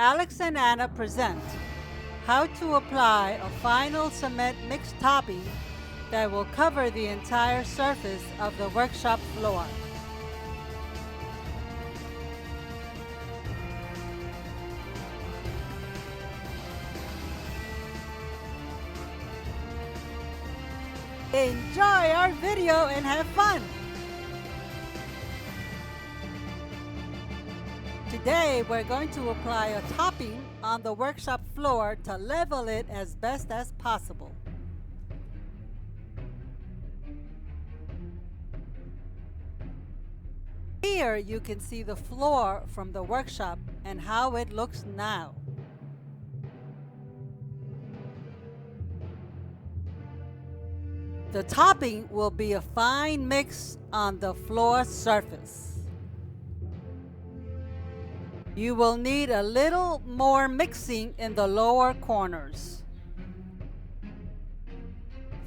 Alex and Anna present how to apply a final cement mix topping that will cover the entire surface of the workshop floor. Enjoy our video and have fun! Today we're going to apply a topping on the workshop floor to level it as best as possible. Here you can see the floor from the workshop and how it looks now. The topping will be a fine mix on the floor surface. You will need a little more mixing in the lower corners.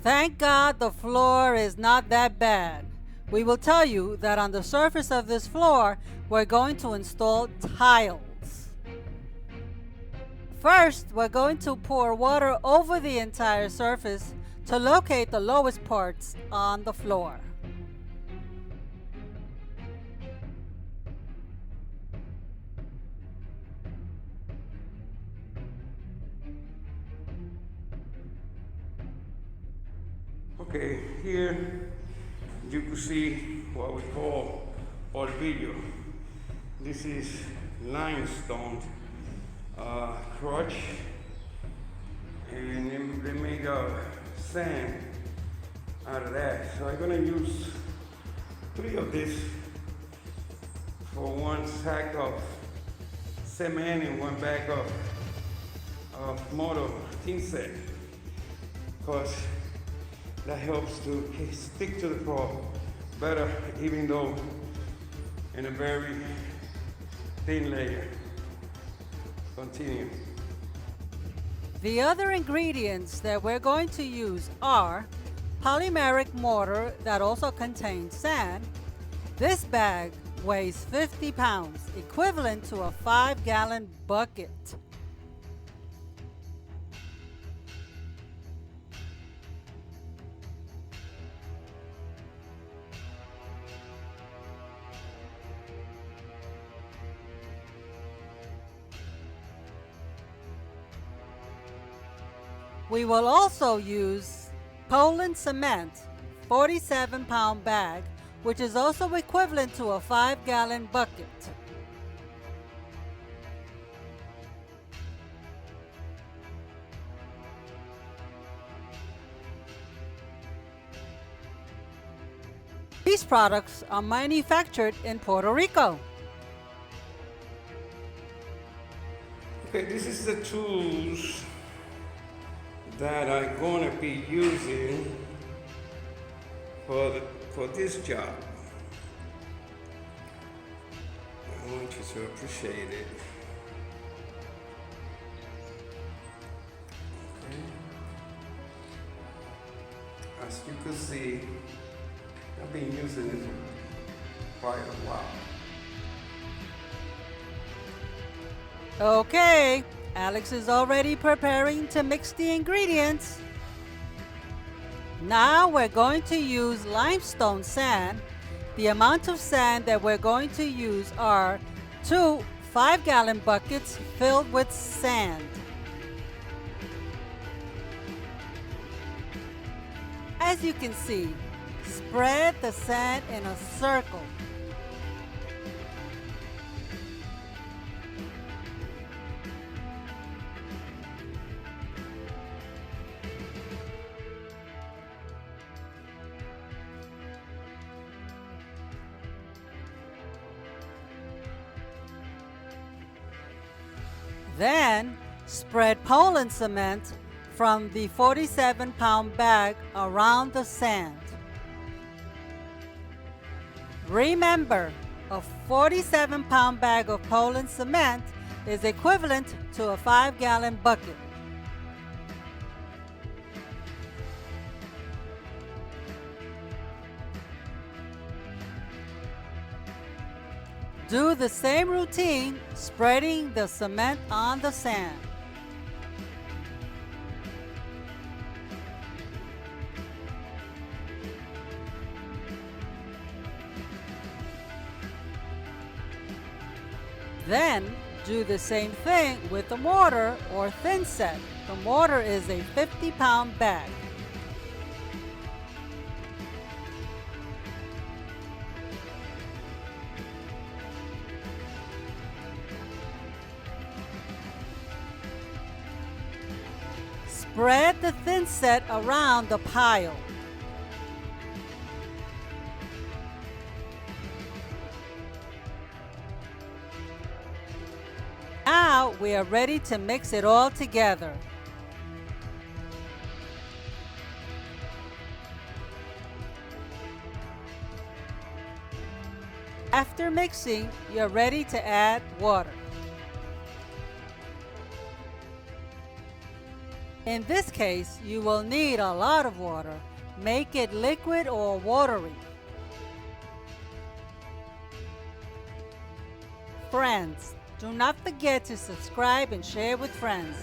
Thank God the floor is not that bad. We will tell you that on the surface of this floor, we're going to install tiles. First, we're going to pour water over the entire surface to locate the lowest parts on the floor. Okay, here you can see what we call polvillo. This is limestone crutch, and they make sand out of that. So I'm gonna use 3 of these for 1 sack of cement and 1 bag of mortar thinset, because that helps to stick to the floor better, even though in a very thin layer. Continue. The other ingredients that we're going to use are polymeric mortar that also contains sand. This bag weighs 50 pounds, equivalent to a 5-gallon bucket. We will also use Poland cement, 47-pound bag, which is also equivalent to a 5-gallon bucket. These products are manufactured in Puerto Rico. Okay, this is the tools that I'm going to be using for this job. I want you to appreciate it. Okay. As you can see, I've been using it for quite a while. Okay, Alex is already preparing to mix the ingredients. Now we're going to use limestone sand. The amount of sand that we're going to use are 2 5-gallon buckets filled with sand. As you can see, spread the sand in a circle. Then, spread Poland cement from the 47-pound bag around the sand. Remember, a 47-pound bag of Poland cement is equivalent to a 5-gallon bucket. Do the same routine, spreading the cement on the sand. Then, do the same thing with the mortar or thinset. The mortar is a 50-pound bag. Spread the thinset around the pile. Now we are ready to mix it all together. After mixing, you're ready to add water. In this case, you will need a lot of water. Make it liquid or watery. Friends, do not forget to subscribe and share with friends.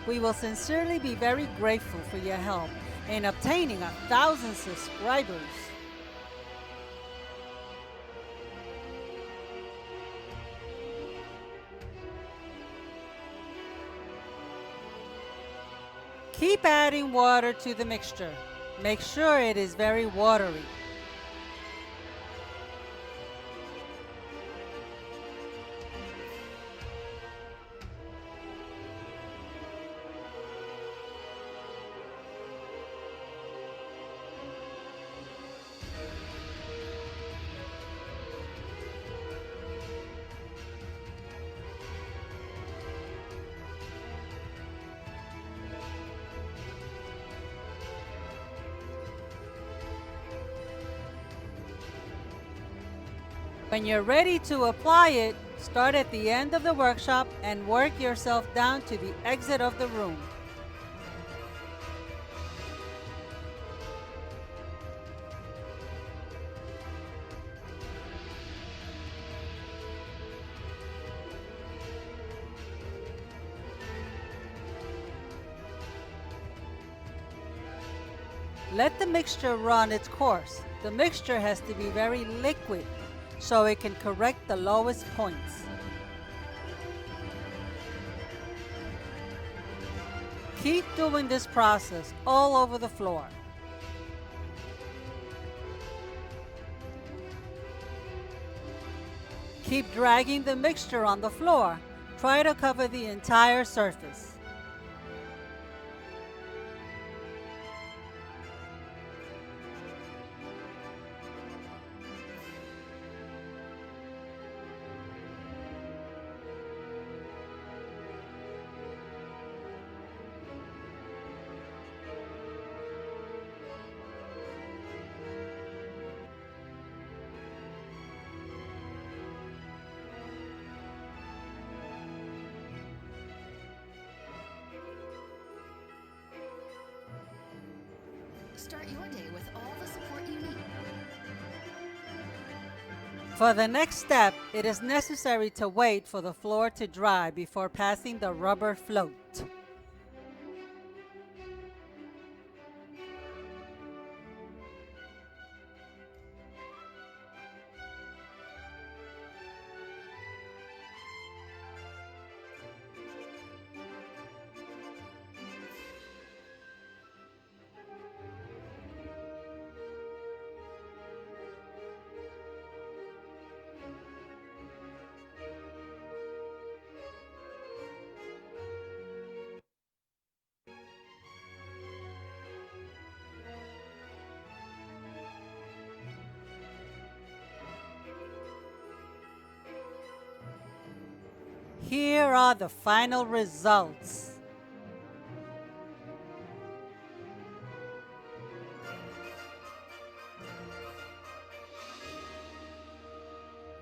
We will sincerely be very grateful for your help in obtaining 1,000 subscribers. Keep adding water to the mixture. Make sure it is very watery. When you're ready to apply it, start at the end of the workshop and work yourself down to the exit of the room. Let the mixture run its course. The mixture has to be very liquid, so it can correct the lowest points. Keep doing this process all over the floor. Keep dragging the mixture on the floor. Try to cover the entire surface. Start your day with all the support you need. For the next step, it is necessary to wait for the floor to dry before passing the rubber float. Here are the final results.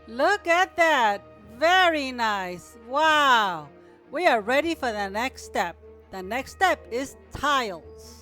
Look at that! Very nice! Wow! We are ready for the next step. The next step is tiles.